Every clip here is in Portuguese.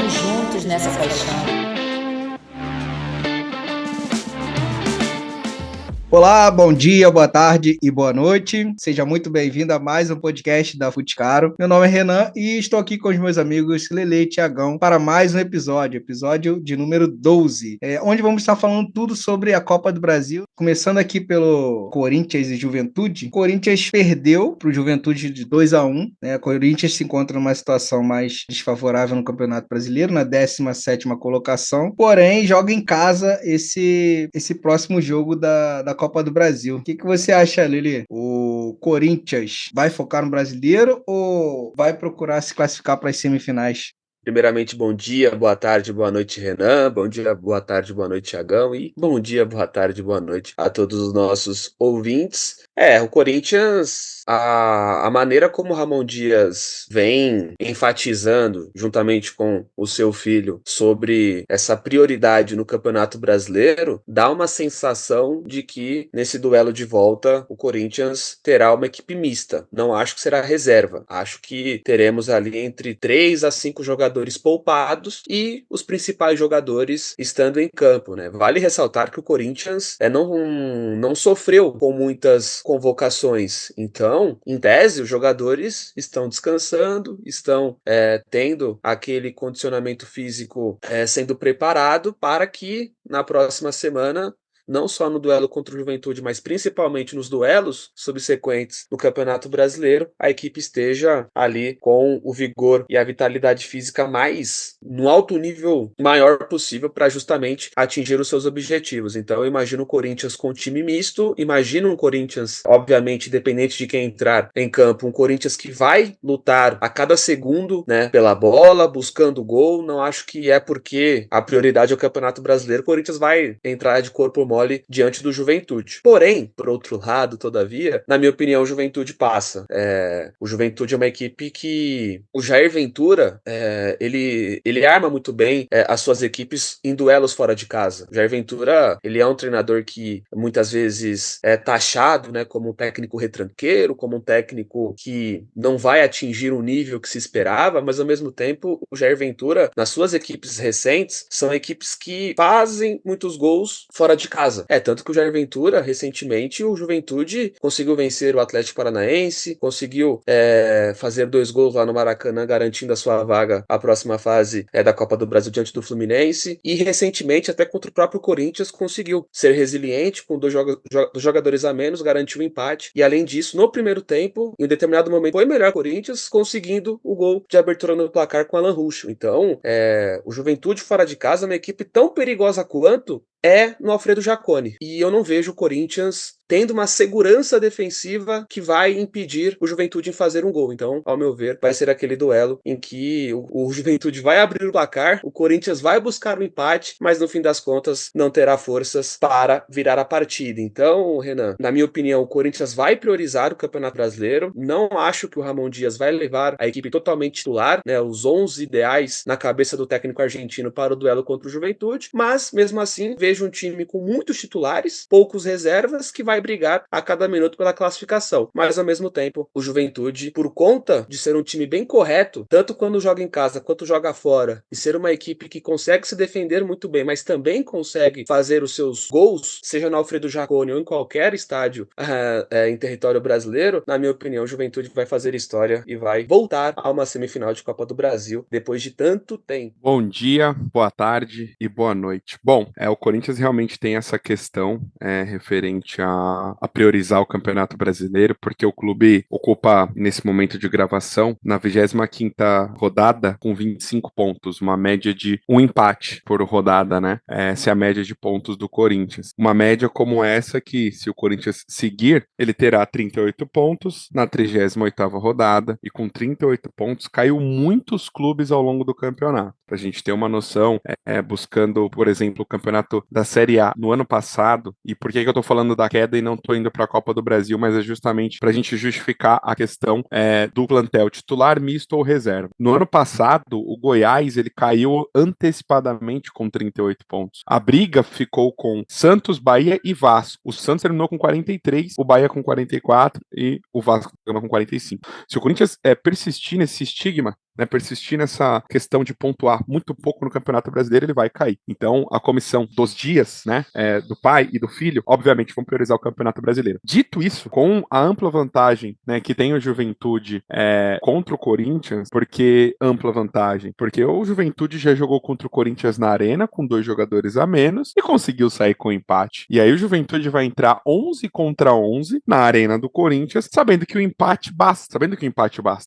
Vamos juntos nessa paixão. Olá, bom dia, boa tarde e boa noite. Seja muito bem-vindo a mais um podcast da Futicaro. Meu nome é Renan e estou aqui com os meus amigos Lele e Tiagão para mais um episódio de número 12, onde vamos estar falando tudo sobre a Copa do Brasil. Começando aqui pelo Corinthians e Juventude. O Corinthians perdeu para o Juventude de 2-1. O Corinthians se encontra numa situação mais desfavorável no Campeonato Brasileiro, na 17ª colocação. Porém, joga em casa esse próximo jogo da Copa do Brasil. O que você acha, Lili? O Corinthians vai focar no Brasileiro ou vai procurar se classificar para as semifinais? Primeiramente, bom dia, boa tarde, boa noite, Renan. Bom dia, boa tarde, boa noite, Tiagão. E bom dia, boa tarde, boa noite a todos os nossos ouvintes. O Corinthians, a maneira como o Ramon Dias vem enfatizando, juntamente com o seu filho, sobre essa prioridade no Campeonato Brasileiro, dá uma sensação de que, nesse duelo de volta, o Corinthians terá uma equipe mista. Não acho que será reserva. Acho que teremos ali entre 3 a 5 jogadores poupados e os principais jogadores estando em campo, né? Vale ressaltar que o Corinthians não sofreu com muitas convocações. Então, em tese, os jogadores estão descansando, estão tendo aquele condicionamento físico sendo preparado para que na próxima semana, não só no duelo contra o Juventude, mas principalmente nos duelos subsequentes no Campeonato Brasileiro, a equipe esteja ali com o vigor e a vitalidade física mais no alto nível maior possível para justamente atingir os seus objetivos. Então eu imagino o Corinthians com time misto, imagino um Corinthians, obviamente, independente de quem entrar em campo, um Corinthians que vai lutar a cada segundo, né, pela bola, buscando gol. Não acho que é porque a prioridade é o Campeonato Brasileiro, o Corinthians vai entrar de corpo mole diante do Juventude. Porém, por outro lado, todavia, na minha opinião, o Juventude passa. O Juventude é uma equipe que o Jair Ventura, ele arma muito bem as suas equipes em duelos fora de casa. O Jair Ventura, ele é um treinador que muitas vezes é taxado, né, como um técnico retranqueiro, como um técnico que não vai atingir o nível que se esperava, mas ao mesmo tempo, o Jair Ventura, nas suas equipes recentes, são equipes que fazem muitos gols fora de casa. Tanto que o Jair Ventura, recentemente, o Juventude conseguiu vencer o Atlético Paranaense, conseguiu fazer 2 gols lá no Maracanã, garantindo a sua vaga à próxima fase da Copa do Brasil diante do Fluminense, e recentemente, até contra o próprio Corinthians, conseguiu ser resiliente, com 2 jogadores a menos, garantiu o empate, e além disso, no primeiro tempo, em um determinado momento, foi melhor o Corinthians, conseguindo o gol de abertura no placar com Alan Ruschel. Então, o Juventude fora de casa é uma equipe tão perigosa quanto no Alfredo Jaconi. E eu não vejo o Corinthians tendo uma segurança defensiva que vai impedir o Juventude em fazer um gol. Então, ao meu ver, vai ser aquele duelo em que o Juventude vai abrir o placar, o Corinthians vai buscar o empate, mas no fim das contas não terá forças para virar a partida. Então, Renan, na minha opinião, o Corinthians vai priorizar o Campeonato Brasileiro. Não acho que o Ramon Dias vai levar a equipe totalmente titular, né, os 11 ideais na cabeça do técnico argentino para o duelo contra o Juventude, mas mesmo assim vejo um time com muitos titulares, poucos reservas, que vai brigar a cada minuto pela classificação. Mas ao mesmo tempo, o Juventude, por conta de ser um time bem correto, tanto quando joga em casa quanto joga fora, e ser uma equipe que consegue se defender muito bem, mas também consegue fazer os seus gols, seja no Alfredo Jaconi ou em qualquer estádio em território brasileiro, na minha opinião, o Juventude vai fazer história e vai voltar a uma semifinal de Copa do Brasil depois de tanto tempo. Bom dia, boa tarde e boa noite. Bom, o Corinthians realmente tem essa questão referente a priorizar o Campeonato Brasileiro, porque o clube ocupa, nesse momento de gravação, na 25ª rodada, com 25 pontos, uma média de um empate por rodada, né? Essa é a média de pontos do Corinthians. Uma média como essa que, se o Corinthians seguir, ele terá 38 pontos na 38ª rodada, e com 38 pontos caiu muitos clubes ao longo do campeonato. Pra gente ter uma noção, buscando, por exemplo, o campeonato da Série A no ano passado, e por que eu tô falando da queda e não tô indo pra Copa do Brasil, mas é justamente pra gente justificar a questão do plantel titular, misto ou reserva. No ano passado, o Goiás, ele caiu antecipadamente com 38 pontos. A briga ficou com Santos, Bahia e Vasco. O Santos terminou com 43, o Bahia com 44 e o Vasco terminou com 45. Se o Corinthians persistir nesse estigma, né, persistir nessa questão de pontuar muito pouco no Campeonato Brasileiro, ele vai cair. Então, a comissão dos dias, né, do pai e do filho, obviamente vão priorizar o Campeonato Brasileiro. Dito isso, com a ampla vantagem, né, que tem o Juventude contra o Corinthians, porque ampla vantagem? Porque o Juventude já jogou contra o Corinthians na Arena com 2 jogadores a menos e conseguiu sair com empate. E aí o Juventude vai entrar 11 contra 11 na Arena do Corinthians, sabendo que o empate basta.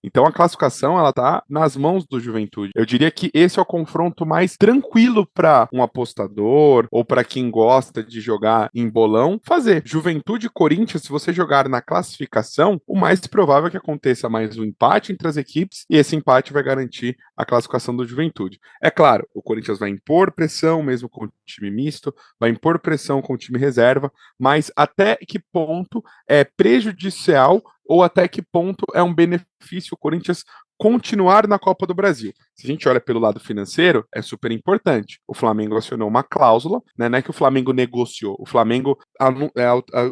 Então a classificação, ela tá nas mãos do Juventude. Eu diria que esse é o confronto mais tranquilo para um apostador ou para quem gosta de jogar em bolão fazer. Juventude e Corinthians, se você jogar na classificação, o mais provável é que aconteça mais um empate entre as equipes e esse empate vai garantir a classificação do Juventude. É claro, o Corinthians vai impor pressão mesmo com o time misto, vai impor pressão com o time reserva, mas até que ponto é prejudicial ou até que ponto é um benefício o Corinthians continuar na Copa do Brasil? Se a gente olha pelo lado financeiro, é super importante. O Flamengo acionou uma cláusula, né? Não é que o Flamengo negociou, o Flamengo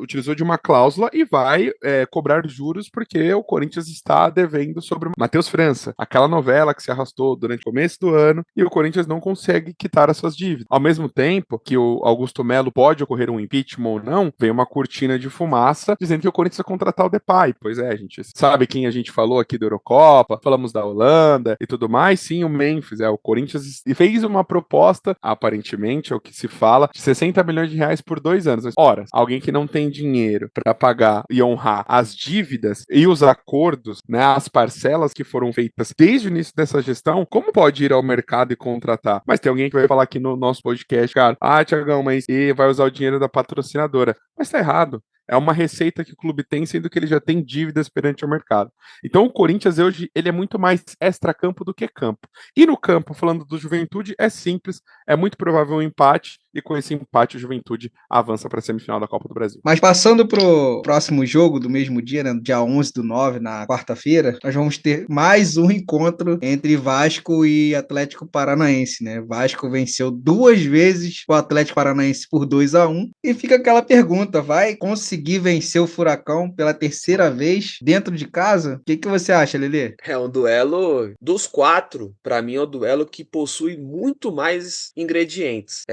utilizou de uma cláusula e vai cobrar juros porque o Corinthians está devendo sobre o Matheus França, aquela novela que se arrastou durante o começo do ano e o Corinthians não consegue quitar as suas dívidas. Ao mesmo tempo que o Augusto Melo pode ocorrer um impeachment ou não, vem uma cortina de fumaça dizendo que o Corinthians vai contratar o Depay. Pois é, a gente sabe quem a gente falou aqui da Eurocopa, falamos da Holanda e tudo mais. Sim, o Memphis, o Corinthians fez uma proposta, aparentemente, é o que se fala, de 60 milhões de reais por 2 anos. Mas, ora, alguém que não tem dinheiro para pagar e honrar as dívidas e os acordos, né, as parcelas que foram feitas desde o início dessa gestão, como pode ir ao mercado e contratar? Mas tem alguém que vai falar aqui no nosso podcast, cara, Thiagão, mas e vai usar o dinheiro da patrocinadora. Mas tá errado. É uma receita que o clube tem, sendo que ele já tem dívidas perante o mercado. Então o Corinthians hoje ele é muito mais extra-campo do que campo. E no campo, falando do Juventude, é simples, é muito provável um empate, e com esse empate o Juventude avança para a semifinal da Copa do Brasil. Mas passando pro próximo jogo do mesmo dia, né, dia 11/9, na quarta-feira, nós vamos ter mais um encontro entre Vasco e Atlético Paranaense, né? Vasco venceu 2 vezes o Atlético Paranaense por 2-1, e fica aquela pergunta, vai conseguir vencer o Furacão pela 3ª vez dentro de casa? O que você acha, Lelê? É um duelo dos 4, para mim é um duelo que possui muito mais ingredientes.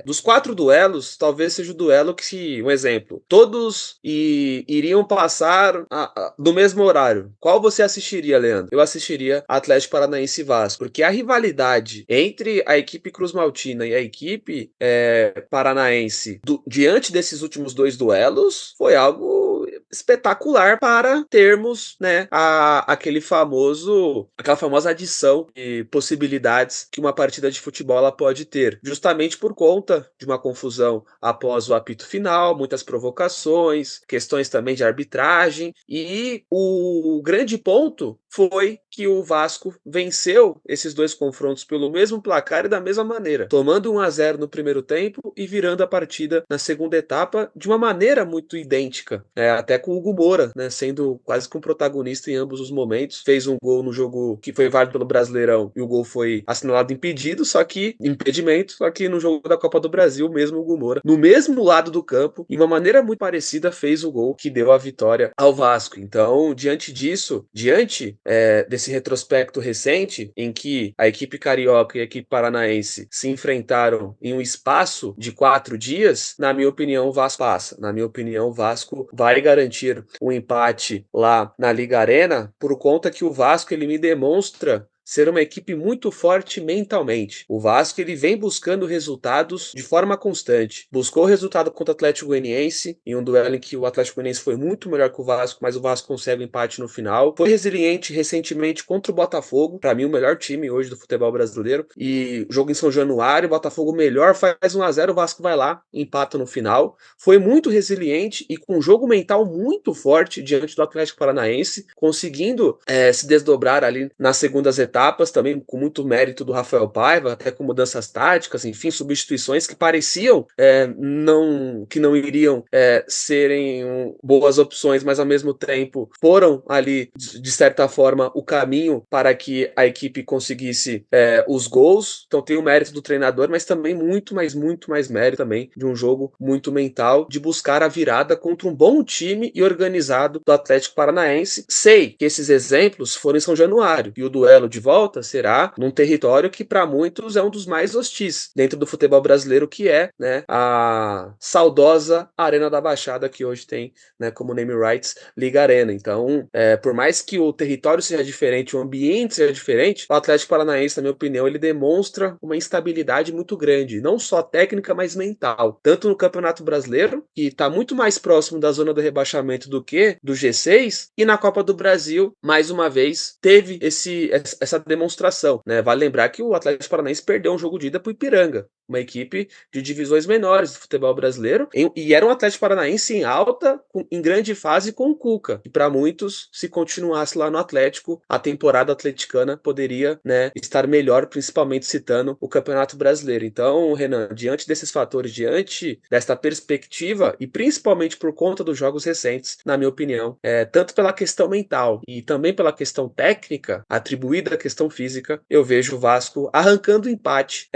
Dos 4 duelos, talvez seja o duelo que, um exemplo, todos iriam passar do mesmo horário. Qual você assistiria, Leandro? Eu assistiria Atlético Paranaense e Vasco, porque a rivalidade entre a equipe Cruz-Maltina e a equipe paranaense diante desses últimos 2 duelos foi algo espetacular para termos, né, aquela famosa adição de possibilidades que uma partida de futebol ela pode ter, justamente por conta de uma confusão após o apito final, muitas provocações, questões também de arbitragem, e o grande ponto foi que o Vasco venceu esses 2 confrontos pelo mesmo placar e da mesma maneira, tomando 1-0 no primeiro tempo e virando a partida na segunda etapa de uma maneira muito idêntica, até com o Hugo Moura, né, sendo quase que um protagonista em ambos os momentos. Fez um gol no jogo que foi válido pelo Brasileirão e o gol foi assinalado impedimento, só que no jogo da Copa do Brasil, mesmo o Hugo Moura, no mesmo lado do campo, de uma maneira muito parecida, fez o gol que deu a vitória ao Vasco. Então, diante desse retrospecto recente, em que a equipe carioca e a equipe paranaense se enfrentaram em um espaço de 4 dias, na minha opinião, o Vasco passa. Na minha opinião, o Vasco vai garantir um empate lá na Liga Arena, por conta que o Vasco ele me demonstra ser uma equipe muito forte mentalmente. O Vasco ele vem buscando resultados de forma constante. Buscou o resultado contra o Atlético Goianiense, em um duelo em que o Atlético Goianiense foi muito melhor que o Vasco, mas o Vasco consegue o empate no final. Foi resiliente recentemente contra o Botafogo, para mim o melhor time hoje do futebol brasileiro. E jogo em São Januário, o Botafogo melhor, faz 1-0, o Vasco vai lá, empata no final. Foi muito resiliente e com um jogo mental muito forte diante do Atlético Paranaense, conseguindo se desdobrar ali nas segundas etapas, também com muito mérito do Rafael Paiva, até com mudanças táticas, enfim, substituições que pareciam que não iriam serem boas opções, mas ao mesmo tempo foram ali, de certa forma, o caminho para que a equipe conseguisse os gols. Então tem o mérito do treinador, mas também muito mais mérito também de um jogo muito mental, de buscar a virada contra um bom time e organizado do Atlético Paranaense. Sei que esses exemplos foram em São Januário, e o duelo de de volta será num território que para muitos é um dos mais hostis dentro do futebol brasileiro, que é, né, a saudosa Arena da Baixada, que hoje tem, né, como name rights Liga Arena. Então, por mais que o território seja diferente, o ambiente seja diferente, o Atlético Paranaense, na minha opinião, ele demonstra uma instabilidade muito grande, não só técnica, mas mental. Tanto no Campeonato Brasileiro, que está muito mais próximo da zona do rebaixamento do que do G6, e na Copa do Brasil, mais uma vez, teve essa demonstração, né? Vale lembrar que o Atlético Paranaense perdeu um jogo de ida para o Ipiranga, uma equipe de divisões menores do futebol brasileiro, e era um Atlético Paranaense em alta, em grande fase com o Cuca, e para muitos, se continuasse lá no Atlético, a temporada atleticana poderia, né, estar melhor, principalmente citando o Campeonato Brasileiro. Então, Renan, diante desses fatores, diante desta perspectiva, e principalmente por conta dos jogos recentes, na minha opinião, tanto pela questão mental e também pela questão técnica, atribuída à questão física, eu vejo o Vasco arrancando o empate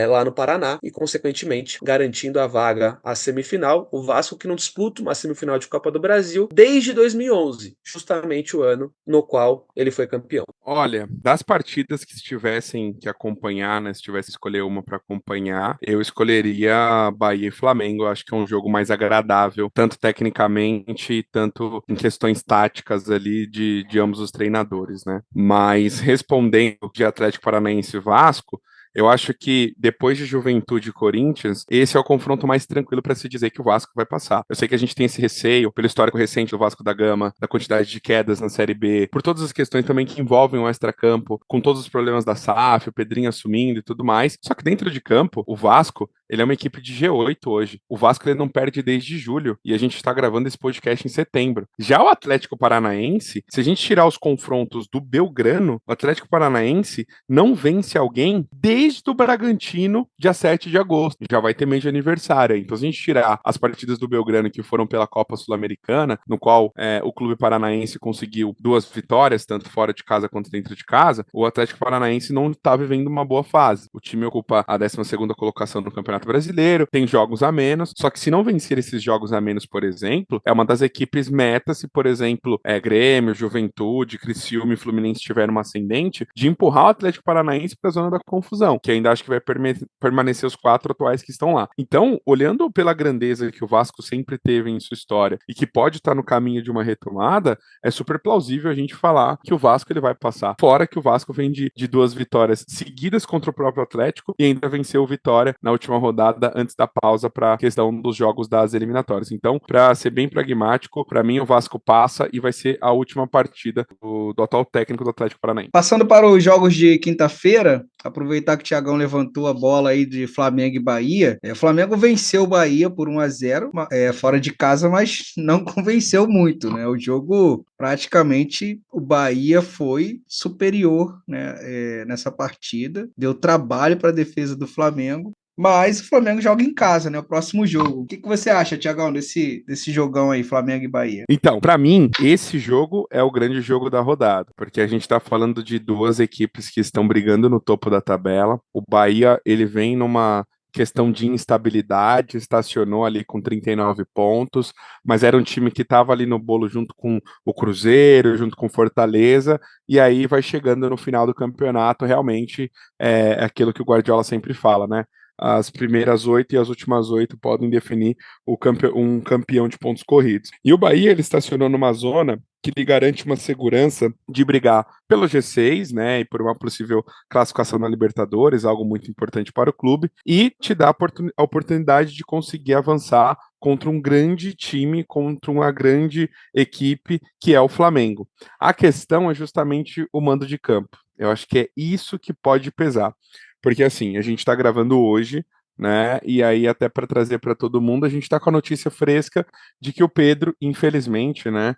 lá no Paraná e, consequentemente, garantindo a vaga à semifinal. O Vasco que não disputa uma semifinal de Copa do Brasil desde 2011, justamente o ano no qual ele foi campeão. Olha, das partidas que se tivessem que acompanhar, né, se tivesse que escolher uma para acompanhar, eu escolheria Bahia e Flamengo. Eu acho que é um jogo mais agradável, tanto tecnicamente, tanto em questões táticas ali de ambos os treinadores, né? Mas respondendo de Atlético Paranaense e Vasco, eu acho que depois de Juventude e Corinthians, esse é o confronto mais tranquilo para se dizer que o Vasco vai passar. Eu sei que a gente tem esse receio pelo histórico recente do Vasco da Gama, da quantidade de quedas na Série B, por todas as questões também que envolvem o extracampo, com todos os problemas da SAF, o Pedrinho assumindo e tudo mais. Só que dentro de campo, o Vasco, ele é uma equipe de G8 hoje. O Vasco ele não perde desde julho e a gente está gravando esse podcast em setembro. Já o Atlético Paranaense, se a gente tirar os confrontos do Belgrano, o Atlético Paranaense não vence alguém desde o Bragantino, dia 7 de agosto. Já vai ter mês de aniversário. Então, se a gente tirar as partidas do Belgrano que foram pela Copa Sul-Americana, no qual o clube paranaense conseguiu 2 vitórias, tanto fora de casa quanto dentro de casa, o Atlético Paranaense não está vivendo uma boa fase. O time ocupa a 12ª colocação no Campeonato Brasileiro, tem jogos a menos, só que se não vencer esses jogos a menos, por exemplo, é uma das equipes metas, se por exemplo, Grêmio, Juventude, Criciúma e Fluminense tiveram uma ascendente, de empurrar o Atlético Paranaense para a zona da confusão, que ainda acho que vai permanecer os 4 atuais que estão lá. Então, olhando pela grandeza que o Vasco sempre teve em sua história e que pode estar no caminho de uma retomada, é super plausível a gente falar que o Vasco ele vai passar. Fora que o Vasco vem de 2 vitórias seguidas contra o próprio Atlético e ainda venceu o Vitória na última rodada antes da pausa para a questão dos jogos das eliminatórias. Então, para ser bem pragmático, para mim o Vasco passa e vai ser a última partida do atual técnico do Atlético Paranaense. Passando para os jogos de quinta-feira, aproveitar que o Thiagão levantou a bola aí de Flamengo e Bahia. O Flamengo venceu o Bahia por 1-0, fora de casa, mas não convenceu muito, né? O jogo, praticamente, o Bahia foi superior, né, nessa partida. Deu trabalho para a defesa do Flamengo. Mas o Flamengo joga em casa, né? O próximo jogo. O que você acha, Thiagão, desse jogão aí, Flamengo e Bahia? Então, para mim, esse jogo é o grande jogo da rodada, porque a gente está falando de 2 equipes que estão brigando no topo da tabela. O Bahia, ele vem numa questão de instabilidade, estacionou ali com 39 pontos, mas era um time que estava ali no bolo junto com o Cruzeiro, junto com Fortaleza, e aí vai chegando no final do campeonato, realmente é aquilo que o Guardiola sempre fala, né? As primeiras 8 e as últimas 8 podem definir um campeão de pontos corridos. E o Bahia, ele estacionou numa zona que lhe garante uma segurança de brigar pelo G6, né, e por uma possível classificação na Libertadores, algo muito importante para o clube, e te dá a oportunidade de conseguir avançar contra um grande time, contra uma grande equipe, que é o Flamengo. A questão é justamente o mando de campo. Eu acho que é isso que pode pesar. Porque assim, a gente está gravando hoje, né? E aí, até para trazer para todo mundo, a gente está com a notícia fresca de que o Pedro, infelizmente, né,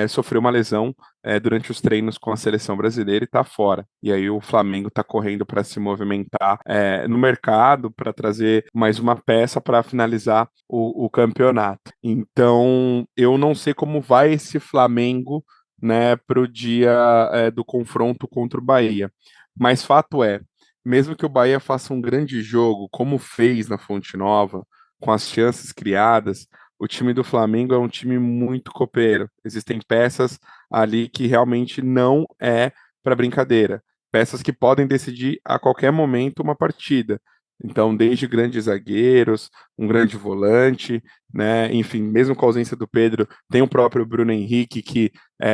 sofreu uma lesão durante os treinos com a seleção brasileira e está fora. E aí o Flamengo está correndo para se movimentar no mercado para trazer mais uma peça para finalizar o campeonato. Então, eu não sei como vai esse Flamengo, né, para o dia do confronto contra o Bahia. Mas fato é, mesmo que o Bahia faça um grande jogo, como fez na Fonte Nova, com as chances criadas, o time do Flamengo é um time muito copeiro. Existem peças ali que realmente não é para brincadeira. Peças que podem decidir a qualquer momento uma partida. Então, desde grandes zagueiros, um grande volante, né? Enfim, mesmo com a ausência do Pedro, tem o próprio Bruno Henrique, que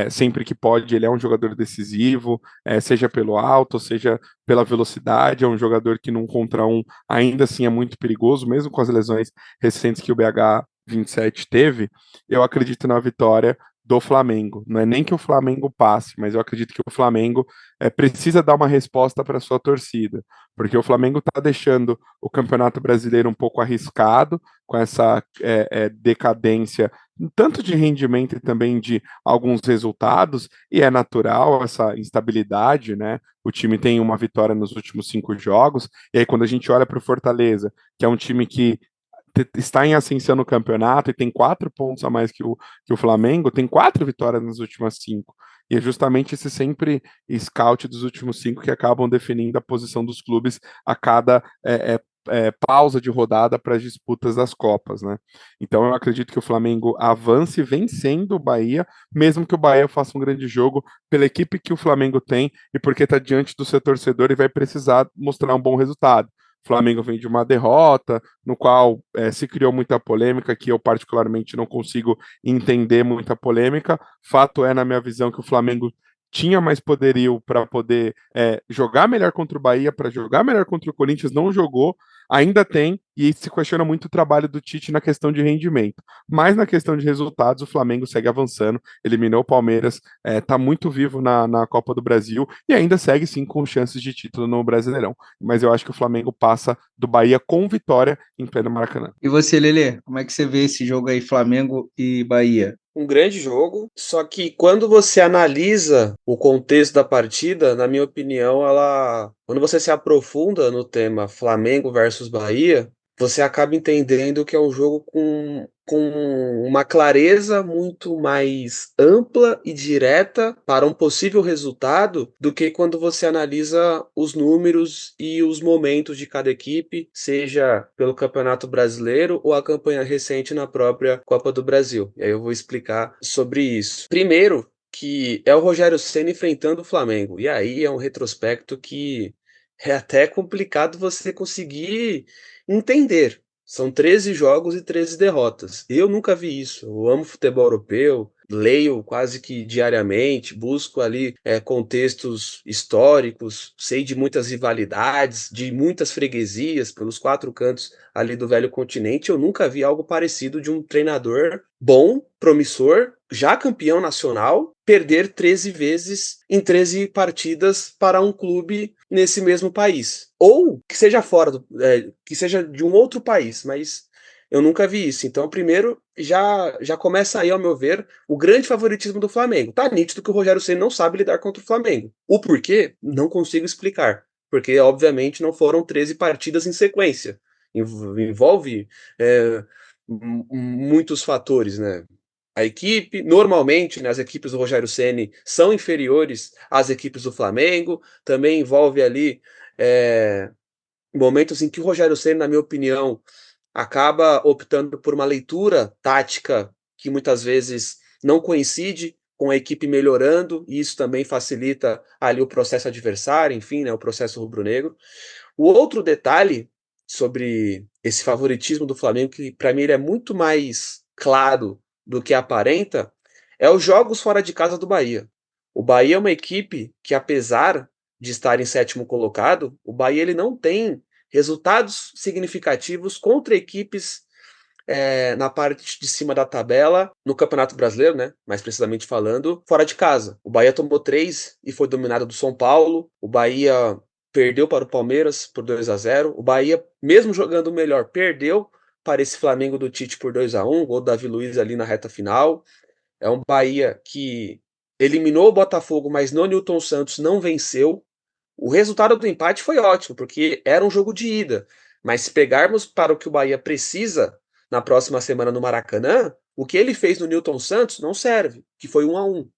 sempre que pode, ele é um jogador decisivo, seja pelo alto, seja pela velocidade, é um jogador que num contra um ainda assim é muito perigoso, mesmo com as lesões recentes que o BH 27 teve. Eu acredito na vitória do Flamengo. Não é nem que o Flamengo passe, mas eu acredito que o Flamengo precisa dar uma resposta para sua torcida, porque o Flamengo está deixando o Campeonato Brasileiro um pouco arriscado com essa decadência, tanto de rendimento e também de alguns resultados, e é natural essa instabilidade, né? O time tem uma vitória nos últimos 5 jogos, e aí quando a gente olha para o Fortaleza, que é um time que está em ascensão no campeonato e tem 4 pontos a mais que o Flamengo, tem 4 vitórias nas últimas 5. E é justamente esse sempre scout dos últimos 5 que acabam definindo a posição dos clubes a cada pausa de rodada para as disputas das Copas, né? Então eu acredito que o Flamengo avance vencendo o Bahia, mesmo que o Bahia faça um grande jogo pela equipe que o Flamengo tem e porque está diante do seu torcedor e vai precisar mostrar um bom resultado. O Flamengo vem de uma derrota, no qual se criou muita polêmica, que eu particularmente não consigo entender muita polêmica. Fato é, na minha visão, que o Flamengo tinha mais poderio para poder jogar melhor contra o Bahia, para jogar melhor contra o Corinthians, não jogou, ainda tem, e se questiona muito o trabalho do Tite na questão de rendimento. Mas na questão de resultados, o Flamengo segue avançando, eliminou o Palmeiras, está muito vivo na Copa do Brasil e ainda segue sim com chances de título no Brasileirão. Mas eu acho que o Flamengo passa do Bahia com vitória em pleno Maracanã. E você, Lelê, como é que você vê esse jogo aí, Flamengo e Bahia? Um grande jogo, só que quando você analisa o contexto da partida, na minha opinião, quando você se aprofunda no tema Flamengo versus Bahia, você acaba entendendo que é um jogo com uma clareza muito mais ampla e direta para um possível resultado do que quando você analisa os números e os momentos de cada equipe, seja pelo Campeonato Brasileiro ou a campanha recente na própria Copa do Brasil. E aí eu vou explicar sobre isso. Primeiro, que é o Rogério Ceni enfrentando o Flamengo. E aí é um retrospecto que é até complicado você conseguir entender. São 13 jogos e 13 derrotas. Eu nunca vi isso. Eu amo futebol europeu, leio quase que diariamente, busco ali contextos históricos, sei de muitas rivalidades, de muitas freguesias pelos 4 cantos ali do velho continente. Eu nunca vi algo parecido de um treinador bom, promissor, já campeão nacional, perder 13 vezes em 13 partidas para um clube nesse mesmo país. Ou que seja que seja de um outro país, mas eu nunca vi isso. Então, primeiro, já começa aí, ao meu ver, o grande favoritismo do Flamengo. Tá nítido que o Rogério Ceni não sabe lidar contra o Flamengo. O porquê, não consigo explicar. Porque, obviamente, não foram 13 partidas em sequência. Envolve muitos fatores, né? A equipe, normalmente, né, as equipes do Rogério Ceni são inferiores às equipes do Flamengo. Também envolve ali momentos em que o Rogério Ceni, na minha opinião, acaba optando por uma leitura tática que muitas vezes não coincide com a equipe melhorando, e isso também facilita ali o processo adversário, enfim, né, o processo rubro-negro. O outro detalhe sobre esse favoritismo do Flamengo, que para mim ele é muito mais claro do que aparenta, é os jogos fora de casa do Bahia. O Bahia é uma equipe que, apesar de estar em sétimo colocado, o Bahia ele não tem resultados significativos contra equipes na parte de cima da tabela no Campeonato Brasileiro, né? Mais precisamente falando, fora de casa. O Bahia tomou 3 e foi dominado do São Paulo. O Bahia perdeu para o Palmeiras por 2-0. O Bahia, mesmo jogando melhor, perdeu para esse Flamengo do Tite por 2-1, gol do Davi Luiz ali na reta final. É um Bahia que eliminou o Botafogo, mas no Newton Santos não venceu. O resultado do empate foi ótimo, porque era um jogo de ida. Mas se pegarmos para o que o Bahia precisa na próxima semana no Maracanã, o que ele fez no Newton Santos não serve, que foi 1-1.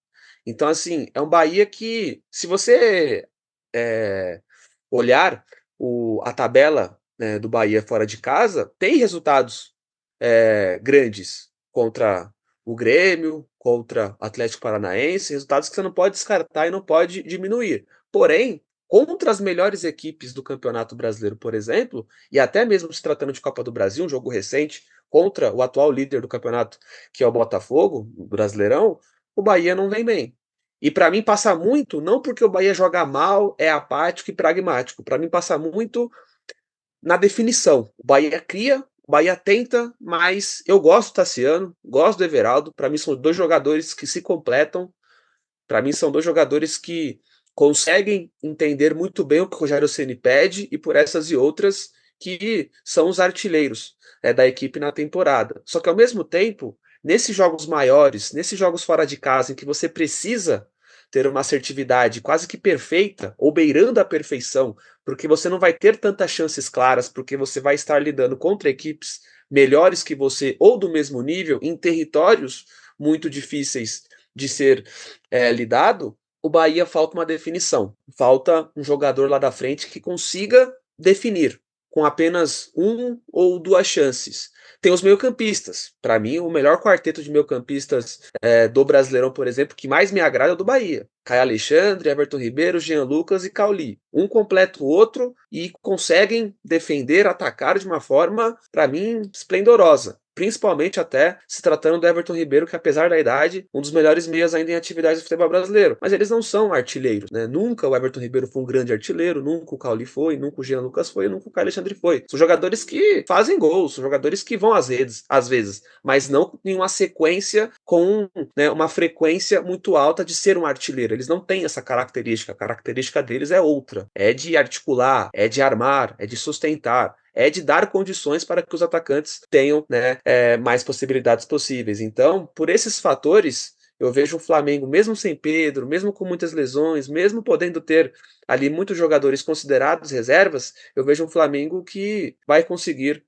Então, assim, é um Bahia que, se você olhar a tabela, né, do Bahia fora de casa, tem resultados grandes contra o Grêmio, contra o Atlético Paranaense, resultados que você não pode descartar e não pode diminuir. Porém, contra as melhores equipes do Campeonato Brasileiro, por exemplo, e até mesmo se tratando de Copa do Brasil, um jogo recente, contra o atual líder do campeonato, que é o Botafogo, o Brasileirão, o Bahia não vem bem. E para mim passa muito, não porque o Bahia joga mal, é apático e pragmático. Para mim passa muito na definição. O Bahia cria, o Bahia tenta, mas eu gosto do Tassiano, gosto do Everaldo. Para mim são dois jogadores que se completam. Para mim são dois jogadores que conseguem entender muito bem o que o Rogério Ceni pede e por essas e outras que são os artilheiros da equipe na temporada. Só que ao mesmo tempo, nesses jogos maiores, nesses jogos fora de casa em que você precisa ter uma assertividade quase que perfeita ou beirando a perfeição, porque você não vai ter tantas chances claras, porque você vai estar lidando contra equipes melhores que você ou do mesmo nível em territórios muito difíceis de ser lidado, o Bahia falta uma definição. Falta um jogador lá da frente que consiga definir com apenas um ou duas chances. Tem os meio-campistas. Para mim, o melhor quarteto de meio-campistas do Brasileirão, por exemplo, que mais me agrada é o do Bahia. Caio Alexandre, Everton Ribeiro, Jean Lucas e Cauli. Um completa o outro e conseguem defender, atacar de uma forma, para mim, esplendorosa. Principalmente até se tratando do Everton Ribeiro, que apesar da idade, um dos melhores meias ainda em atividades do futebol brasileiro. Mas eles não são artilheiros, né? Nunca o Everton Ribeiro foi um grande artilheiro, nunca o Cauli foi, nunca o Jean Lucas foi, nunca o Caio Alexandre foi. São jogadores que fazem gols, são jogadores que vão às vezes, mas não em uma sequência com uma frequência muito alta de ser um artilheiro. Eles não têm essa característica, a característica deles é outra. É de articular, é de armar, é de sustentar, é de dar condições para que os atacantes tenham mais possibilidades possíveis. Então, por esses fatores, eu vejo o Flamengo, mesmo sem Pedro, mesmo com muitas lesões, mesmo podendo ter ali muitos jogadores considerados reservas, eu vejo um Flamengo que vai conseguir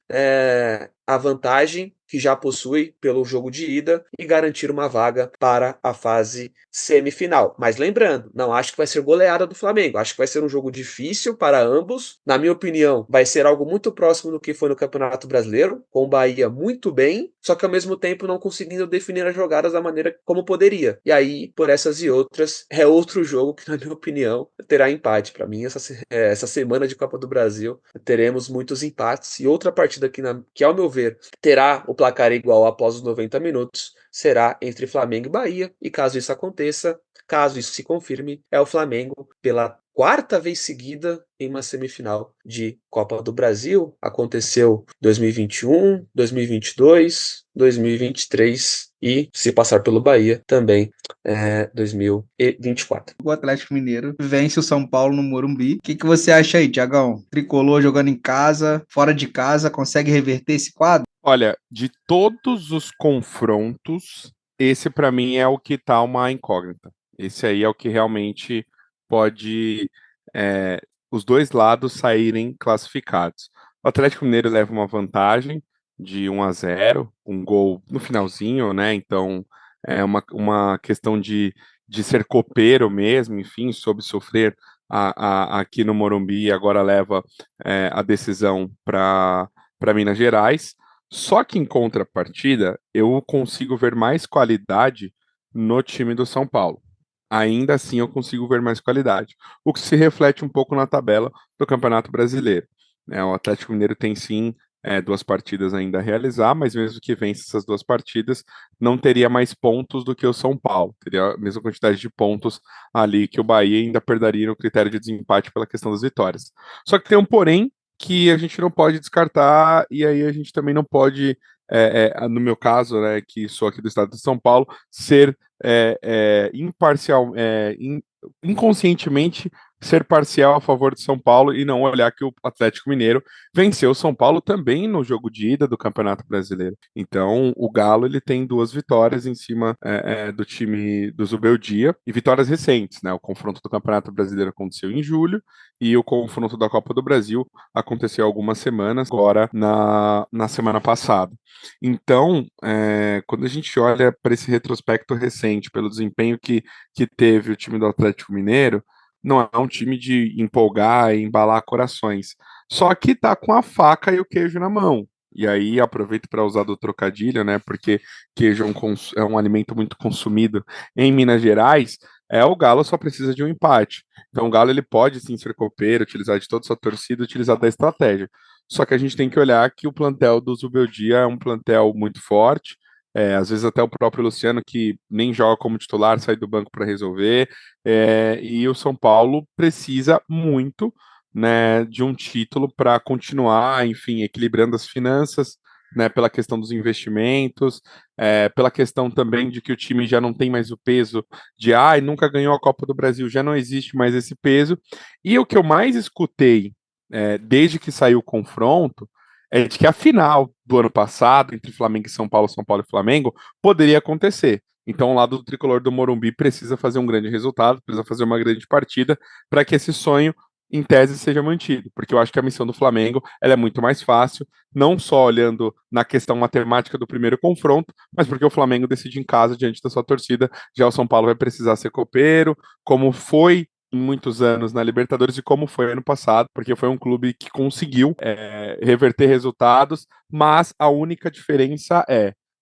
a vantagem que já possui pelo jogo de ida e garantir uma vaga para a fase semifinal. Mas lembrando, não acho que vai ser goleada do Flamengo, acho que vai ser um jogo difícil para ambos. Na minha opinião, vai ser algo muito próximo do que foi no Campeonato Brasileiro, com o Bahia muito bem, só que ao mesmo tempo não conseguindo definir as jogadas da maneira como poderia. E aí, por essas e outras, é outro jogo que, na minha opinião, terá empate. Para mim, essa semana de Copa do Brasil, teremos muitos empates. E outra partida que ao meu ver, terá o placar igual após os 90 minutos, será entre Flamengo e Bahia. E caso isso aconteça, caso isso se confirme, é o Flamengo pela quarta vez seguida em uma semifinal de Copa do Brasil. Aconteceu 2021, 2022, 2023 e, se passar pelo Bahia, também 2024. O Atlético Mineiro vence o São Paulo no Morumbi. O que você acha aí, Thiagão? Tricolor jogando em casa, fora de casa, consegue reverter esse quadro? Olha, de todos os confrontos, esse para mim é o que tá uma incógnita. Esse aí é o que realmente pode os dois lados saírem classificados. O Atlético Mineiro leva uma vantagem de 1-0, um gol no finalzinho, né? Então é uma questão de ser copeiro mesmo, enfim, soube sofrer aqui no Morumbi e agora leva a decisão para Minas Gerais. Só que em contrapartida, eu consigo ver mais qualidade no time do São Paulo. Ainda assim, eu consigo ver mais qualidade, o que se reflete um pouco na tabela do Campeonato Brasileiro. O Atlético Mineiro tem sim duas partidas ainda a realizar, mas mesmo que vença essas duas partidas, não teria mais pontos do que o São Paulo, teria a mesma quantidade de pontos ali que o Bahia ainda perderia no critério de desempate pela questão das vitórias. Só que tem um porém que a gente não pode descartar, e aí a gente também não pode, no meu caso, né, que sou aqui do estado de São Paulo, ser imparcial, inconscientemente ser parcial a favor de São Paulo e não olhar que o Atlético Mineiro venceu o São Paulo também no jogo de ida do Campeonato Brasileiro. Então, o Galo ele tem duas vitórias em cima do time do Zubeldia e vitórias recentes, né? O confronto do Campeonato Brasileiro aconteceu em julho e o confronto da Copa do Brasil aconteceu há algumas semanas, agora na semana passada. Então, quando a gente olha para esse retrospecto recente, pelo desempenho que teve o time do Atlético Mineiro, não é um time de empolgar e embalar corações. Só que tá com a faca e o queijo na mão. e aí aproveito para usar do trocadilho, né? Porque queijo é um alimento muito consumido em Minas Gerais. O Galo só precisa de um empate. Então o Galo ele pode sim ser copeiro, utilizar de toda a sua torcida, utilizar da estratégia. Só que a gente tem que olhar que o plantel do Zubeldia é um plantel muito forte. Às vezes até o próprio Luciano, que nem joga como titular, sai do banco para resolver. E o São Paulo precisa muito, né, de um título para continuar, enfim, equilibrando as finanças, né, pela questão dos investimentos, pela questão também de que o time já não tem mais o peso de nunca ganhou a Copa do Brasil, já não existe mais esse peso. E o que eu mais escutei desde que saiu o confronto é de que a final do ano passado, entre Flamengo e São Paulo e Flamengo, poderia acontecer. Então, o lado do tricolor do Morumbi precisa fazer um grande resultado, precisa fazer uma grande partida para que esse sonho, em tese, seja mantido. Porque eu acho que a missão do Flamengo ela é muito mais fácil, não só olhando na questão matemática do primeiro confronto, mas porque o Flamengo decide em casa diante da sua torcida. Já o São Paulo vai precisar ser copeiro, como foi em muitos anos na Libertadores e como foi ano passado, porque foi um clube que conseguiu reverter resultados, mas a única diferença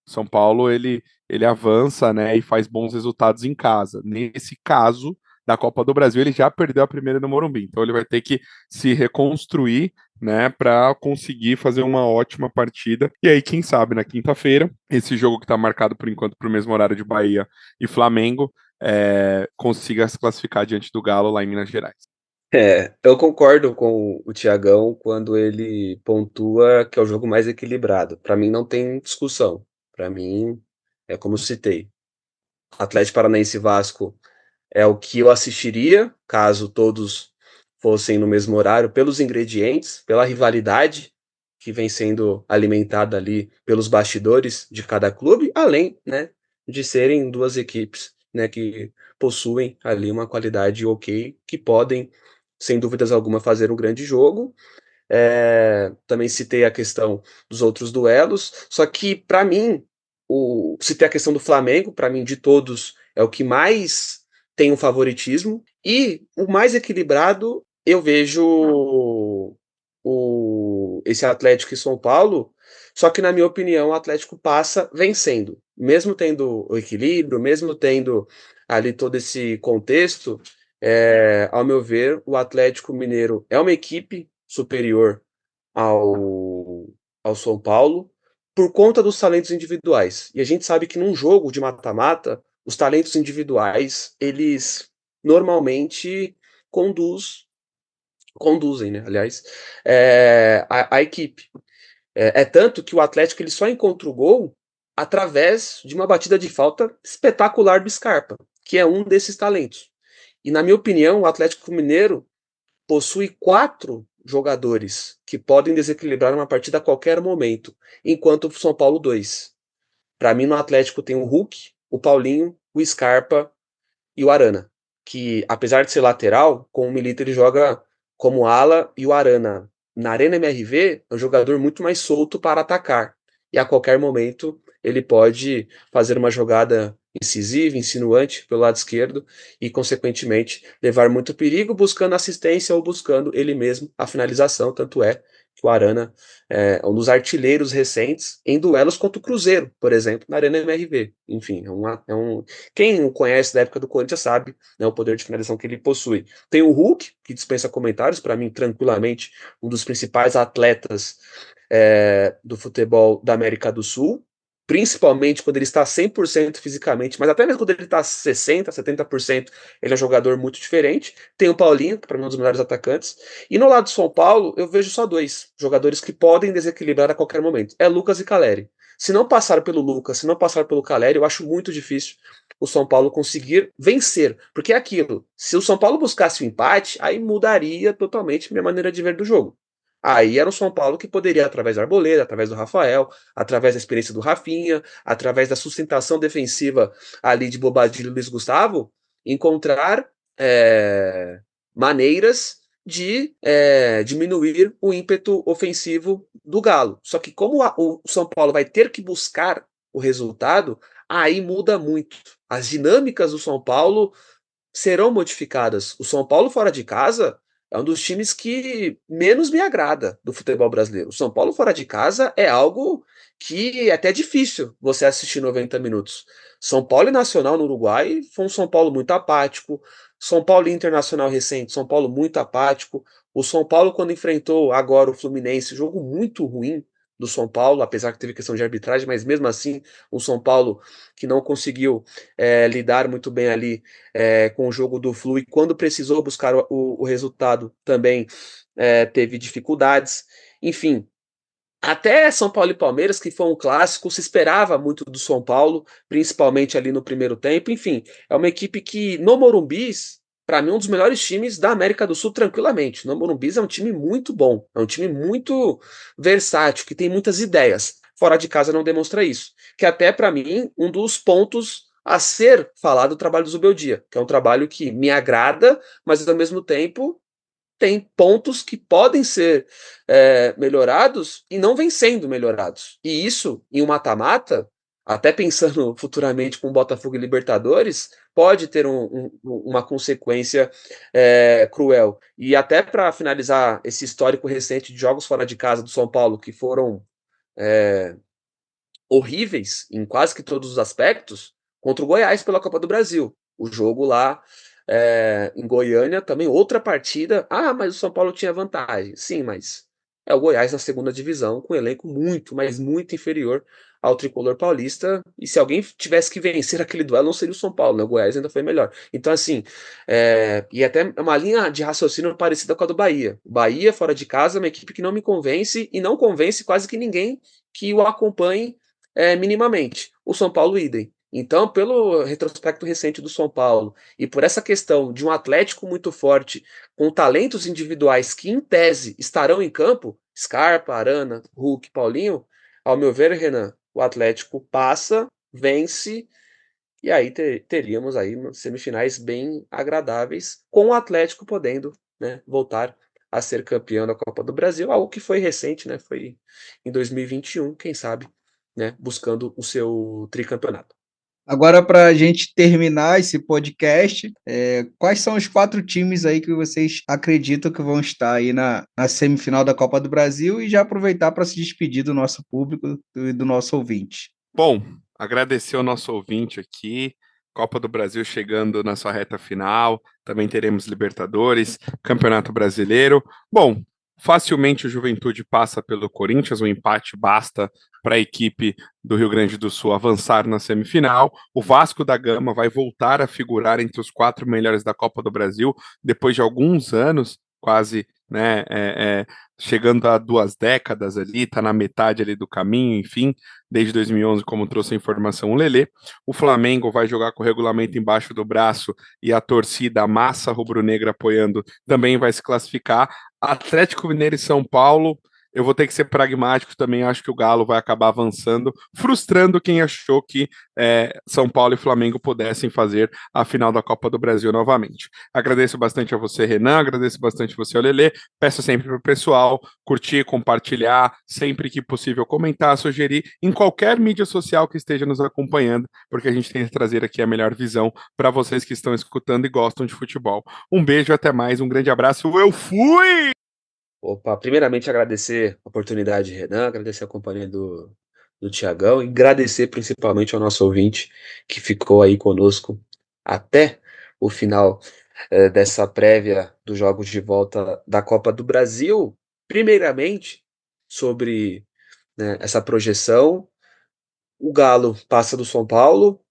São Paulo ele avança, né, e faz bons resultados em casa. Nesse caso da Copa do Brasil, ele já perdeu a primeira no Morumbi, então ele vai ter que se reconstruir, né, para conseguir fazer uma ótima partida. E aí, quem sabe, na quinta-feira, esse jogo que está marcado por enquanto para o mesmo horário de Bahia e Flamengo, consiga se classificar diante do Galo lá em Minas Gerais. Eu concordo com o Thiagão quando ele pontua que é o jogo mais equilibrado. Para mim não tem discussão. Para mim, é como eu citei. Atlético Paranaense e Vasco é o que eu assistiria, caso todos fossem no mesmo horário, pelos ingredientes, pela rivalidade que vem sendo alimentada ali pelos bastidores de cada clube, além, né, de serem duas equipes, né, que possuem ali uma qualidade ok, que podem, sem dúvidas alguma, fazer um grande jogo. Também citei a questão dos outros duelos, só que para mim, citei a questão do Flamengo, para mim de todos é o que mais tem um favoritismo, e o mais equilibrado eu vejo esse Atlético e São Paulo, só que na minha opinião o Atlético passa vencendo, mesmo tendo o equilíbrio, mesmo tendo ali todo esse contexto, ao meu ver, o Atlético Mineiro é uma equipe superior ao São Paulo por conta dos talentos individuais. E a gente sabe que num jogo de mata-mata, os talentos individuais, eles normalmente conduzem, né, aliás, a equipe. Tanto que o Atlético ele só encontra o gol através de uma batida de falta espetacular do Scarpa, que é um desses talentos. E na minha opinião, o Atlético Mineiro possui 4 jogadores que podem desequilibrar uma partida a qualquer momento, enquanto o São Paulo 2. Para mim, no Atlético tem o Hulk, o Paulinho, o Scarpa e o Arana, que apesar de ser lateral, com o Milito ele joga como ala, e o Arana, na Arena MRV, é um jogador muito mais solto para atacar. E a qualquer momento ele pode fazer uma jogada incisiva, insinuante pelo lado esquerdo e, consequentemente, levar muito perigo buscando assistência ou buscando ele mesmo a finalização. Tanto é que o Arana é um dos artilheiros recentes em duelos contra o Cruzeiro, por exemplo, na Arena MRV. Enfim, quem o conhece da época do Corinthians sabe, né, o poder de finalização que ele possui. Tem o Hulk, que dispensa comentários, para mim, tranquilamente, um dos principais atletas do futebol da América do Sul, principalmente quando ele está 100% fisicamente, mas até mesmo quando ele está 60%, 70%, ele é um jogador muito diferente. Tem o Paulinho, que para mim é um dos melhores atacantes. E no lado do São Paulo, eu vejo só 2 jogadores que podem desequilibrar a qualquer momento. É Lucas e Caleri. Se não passar pelo Lucas, se não passar pelo Caleri, eu acho muito difícil o São Paulo conseguir vencer. Porque é aquilo, se o São Paulo buscasse o empate, aí mudaria totalmente minha maneira de ver do jogo. Aí era o São Paulo que poderia, através do Arboleda, através do Rafael, através da experiência do Rafinha, através da sustentação defensiva ali de Bobadilho e Luiz Gustavo, encontrar maneiras de diminuir o ímpeto ofensivo do Galo. Só que como o São Paulo vai ter que buscar o resultado, aí muda muito. As dinâmicas do São Paulo serão modificadas. O São Paulo fora de casa é um dos times que menos me agrada do futebol brasileiro. O São Paulo fora de casa é algo que é até difícil você assistir 90 minutos. São Paulo e Nacional no Uruguai foi um São Paulo muito apático. São Paulo e Internacional recente, São Paulo muito apático. O São Paulo, quando enfrentou agora o Fluminense, jogo muito ruim do São Paulo, apesar que teve questão de arbitragem, mas mesmo assim, o São Paulo que não conseguiu lidar muito bem ali com o jogo do Flu, e quando precisou buscar o resultado também teve dificuldades. Enfim, até São Paulo e Palmeiras, que foi um clássico, se esperava muito do São Paulo, principalmente ali no primeiro tempo. Enfim, é uma equipe que no Morumbi, para mim, é um dos melhores times da América do Sul, tranquilamente. No Morumbi é um time muito bom, é um time muito versátil, que tem muitas ideias. Fora de casa não demonstra isso. Que até, para mim, um dos pontos a ser falado do trabalho do Zubeldia, que é um trabalho que me agrada, mas ao mesmo tempo tem pontos que podem ser melhorados e não vêm sendo melhorados. E isso, em um mata-mata, até pensando futuramente com Botafogo e Libertadores, pode ter uma consequência cruel. E até para finalizar esse histórico recente de jogos fora de casa do São Paulo, que foram horríveis em quase que todos os aspectos, contra o Goiás pela Copa do Brasil. O jogo lá em Goiânia também, outra partida. Ah, mas o São Paulo tinha vantagem. Sim, mas é o Goiás na segunda divisão, com um elenco muito, mas muito inferior ao tricolor paulista. E se alguém tivesse que vencer aquele duelo, não seria o São Paulo, né? O Goiás ainda foi melhor. Então, assim, e até uma linha de raciocínio parecida com a do Bahia. O Bahia, fora de casa, é uma equipe que não me convence e não convence quase que ninguém que o acompanhe minimamente. O São Paulo, idem. Então, pelo retrospecto recente do São Paulo e por essa questão de um Atlético muito forte, com talentos individuais que, em tese, estarão em campo, Scarpa, Arana, Hulk, Paulinho, ao meu ver, Renan, o Atlético passa, vence, e aí teríamos aí semifinais bem agradáveis, com o Atlético podendo, né, voltar a ser campeão da Copa do Brasil, algo que foi recente, né, foi em 2021, quem sabe, né, buscando o seu tricampeonato. Agora, para a gente terminar esse podcast, quais são os 4 times aí que vocês acreditam que vão estar aí na semifinal da Copa do Brasil e já aproveitar para se despedir do nosso público e do nosso ouvinte? Bom, agradecer ao nosso ouvinte aqui. Copa do Brasil chegando na sua reta final. Também teremos Libertadores, Campeonato Brasileiro. Bom, facilmente o Juventude passa pelo Corinthians, um empate basta para a equipe do Rio Grande do Sul avançar na semifinal. O Vasco da Gama vai voltar a figurar entre os 4 melhores da Copa do Brasil, depois de alguns anos, quase, né, chegando a 2 décadas ali, está na metade ali do caminho, enfim, desde 2011, como trouxe a informação o Lelê. O Flamengo vai jogar com o regulamento embaixo do braço e a torcida, a massa rubro-negra apoiando, também vai se classificar. Atlético Mineiro e São Paulo, eu vou ter que ser pragmático também, acho que o Galo vai acabar avançando, frustrando quem achou que São Paulo e Flamengo pudessem fazer a final da Copa do Brasil novamente. Agradeço bastante a você, Renan, agradeço bastante a você, Lelê, peço sempre para o pessoal curtir, compartilhar, sempre que possível comentar, sugerir, em qualquer mídia social que esteja nos acompanhando, porque a gente tem que trazer aqui a melhor visão para vocês que estão escutando e gostam de futebol. Um beijo, até mais, um grande abraço, eu fui! Opa, primeiramente agradecer a oportunidade, Renan, agradecer a companhia do Tiagão e agradecer principalmente ao nosso ouvinte que ficou aí conosco até o final dessa prévia dos jogos de volta da Copa do Brasil. Primeiramente, sobre, né, essa projeção, o Galo passa do São Paulo,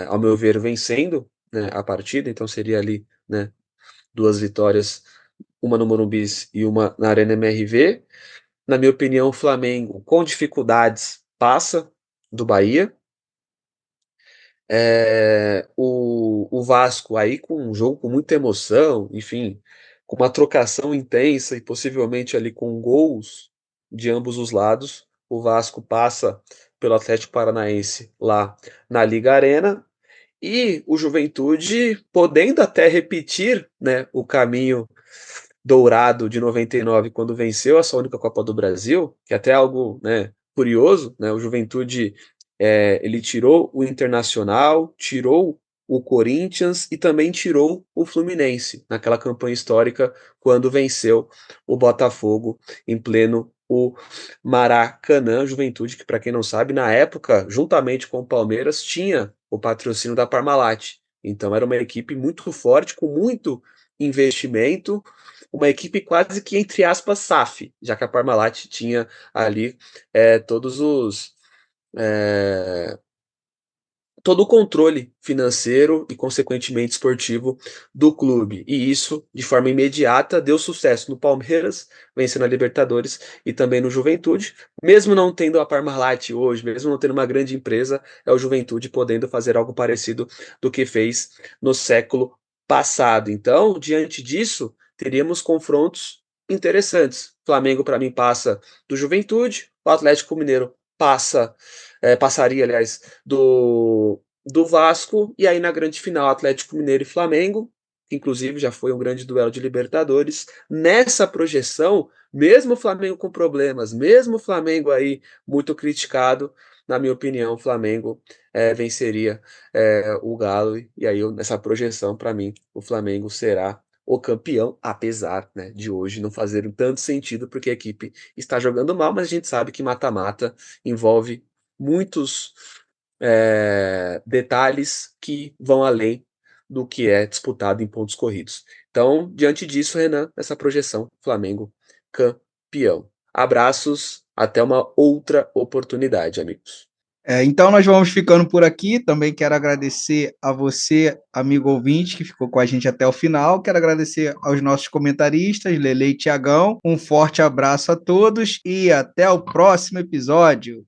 ao meu ver, vencendo, né, a partida, então seria ali, né, 2 vitórias, uma no Morumbi e uma na Arena MRV. Na minha opinião, o Flamengo, com dificuldades, passa do Bahia. O Vasco aí com um jogo com muita emoção, enfim, com uma trocação intensa e possivelmente ali com gols de ambos os lados. O Vasco passa pelo Atlético Paranaense lá na Liga Arena. E o Juventude podendo até repetir, né, o caminho dourado de 99, quando venceu a sua única Copa do Brasil, que é até algo, né, curioso, né, o Juventude ele tirou o Internacional, tirou o Corinthians e também tirou o Fluminense naquela campanha histórica quando venceu o Botafogo em pleno o Maracanã. Juventude, que para quem não sabe, na época, juntamente com o Palmeiras, tinha o patrocínio da Parmalat. Então era uma equipe muito forte, com muito investimento, uma equipe quase que, entre aspas, SAF, já que a Parmalat tinha ali todos os... todo o controle financeiro e, consequentemente, esportivo do clube. E isso, de forma imediata, deu sucesso no Palmeiras, vencendo a Libertadores, e também no Juventude. Mesmo não tendo a Parmalat hoje, mesmo não tendo uma grande empresa, é o Juventude podendo fazer algo parecido do que fez no século passado. Então, diante disso, teríamos confrontos interessantes. Flamengo, para mim, passa do Juventude, o Atlético Mineiro passaria, aliás, do Vasco, e aí na grande final Atlético Mineiro e Flamengo, que inclusive já foi um grande duelo de Libertadores. Nessa projeção, mesmo o Flamengo com problemas, mesmo o Flamengo aí muito criticado, na minha opinião, o Flamengo venceria o Galo, e aí nessa projeção, para mim, o Flamengo será o campeão, apesar, né, de hoje não fazer tanto sentido, porque a equipe está jogando mal, mas a gente sabe que mata-mata envolve muitos detalhes que vão além do que é disputado em pontos corridos. Então, diante disso, Renan, essa projeção, Flamengo campeão. Abraços, até uma outra oportunidade, amigos. Então nós vamos ficando por aqui. Também quero agradecer a você, amigo ouvinte, que ficou com a gente até o final. Quero agradecer aos nossos comentaristas, Lele e Tiagão. Um forte abraço a todos e até o próximo episódio.